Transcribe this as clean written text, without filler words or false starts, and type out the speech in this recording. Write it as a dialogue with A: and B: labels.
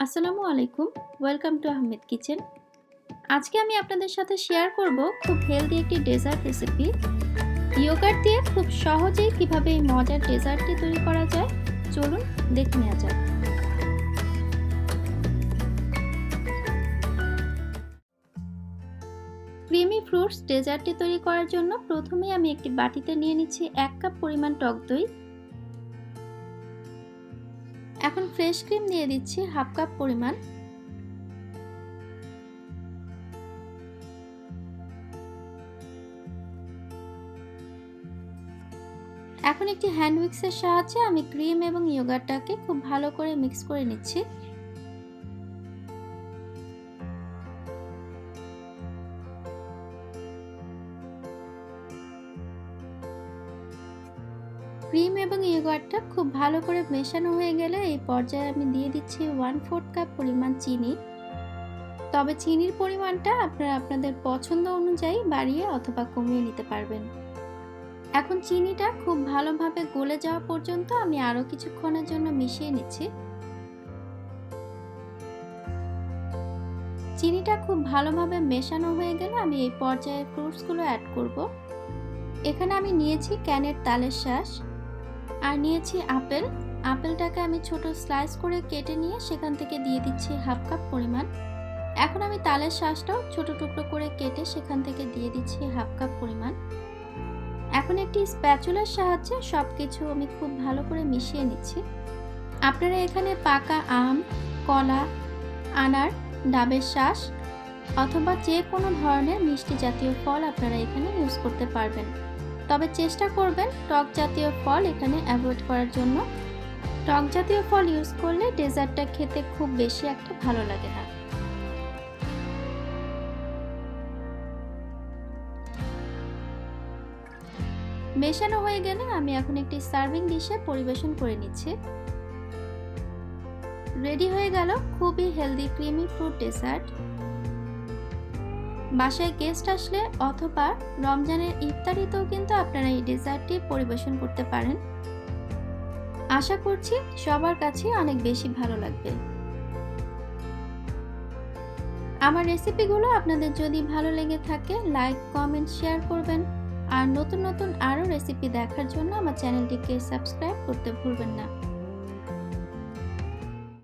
A: আসসালামু আলাইকুম, welcome to Ahmed kitchen. আজকে আমি আপনাদের সাথে শেয়ার করব খুব হেলদি একটি ডেজার্ট রেসিপি। ইয়োগার্ট দিয়ে খুব সহজেই কিভাবে এই মজার ডেজার্টটি তৈরি করা যায়, চলুন দেখে নেওয়া যাক। ক্রিমি ফ্রুটস ডেজার্টটি তৈরি করার জন্য প্রথমেই আমি একটি বাটিতে নিয়ে নিচ্ছি 1 কাপ পরিমাণ টক দই। এখন ফ্রেশ ক্রিম দিয়ে দিচ্ছি হাফ কাপ পরিমাণ। এখন একটি হ্যান্ড উইক্সের সাহায্যে আমি ক্রিম এবং ইয়োগার্টটাকে খুব ভালো করে মিক্স করে নিচ্ছি। ক্রিম এবং ইয়োগার্টটা খুব ভালো করে মেশানো হয়ে গেলে এই পর্যায়ে আমি দিয়ে দিচ্ছি 1/4 কাপ পরিমাণ চিনি। তবে চিনির পরিমাণটা আপনারা আপনাদের পছন্দ অনুযায়ী বাড়িয়ে অথবা কমিয়ে নিতে পারবেন। এখন চিনিটা খুব ভালোভাবে গলে যাওয়া পর্যন্ত আমি আরও কিছুক্ষণের জন্য মিশিয়ে নিচ্ছি। চিনিটা খুব ভালোভাবে মেশানো হয়ে গেলে আমি এই পর্যায়ে ফ্রুটসগুলো অ্যাড করব। এখানে আমি নিয়েছি ক্যানের তালের শাঁস আর নিয়েছি আপেল। আপেলটাকে আমি ছোট স্লাইস করে কেটে নিয়ে সেখান থেকে দিয়ে দিচ্ছি হাফ কাপ পরিমাণ। এখন আমি তালের শাঁসটাও ছোট টুকরো করে কেটে সেখান থেকে দিয়ে দিচ্ছি হাফ কাপ পরিমাণ। এখন একটি স্প্যাচুলার সাহায্যে সবকিছু আমি খুব ভালো করে মিশিয়ে নিচ্ছি। আপনারা এখানে পাকা আম, কলা, আনার, ডাবের শাঁস অথবা যে কোনো ধরনের মিষ্টি জাতীয় ফল আপনারা এখানে ইউজ করতে পারবেন। তবে চেষ্টা করবেন টক জাতীয় ফল এখানে অ্যাভয়েড করার জন্য। টক জাতীয় ফল ইউজ করলে ডেজার্টটা খেতে খুব বেশি একটা ভালো লাগে না। মেশানো হয়ে গেলে আমি এখন একটি সার্ভিং ডিশে পরিবেশন করে নিচ্ছি। রেডি হয়ে গেল খুবই হেলদি ক্রিমি ফ্রুট ডেজার্ট। বাসায় গেস্ট আসলে অথবা রমজানের ইফতারিতেও কিন্তু আপনারা এই ডেজার্টটি পরিবেশন করতে পারেন। আশা করছি সবার কাছে অনেক বেশি ভালো লাগবে। আমার রেসিপিগুলো আপনাদের যদি ভালো লেগে থাকে লাইক, কমেন্ট, শেয়ার করবেন। আর নতুন নতুন আরও রেসিপি দেখার জন্য আমার চ্যানেলটিকে সাবস্ক্রাইব করতে ভুলবেন না।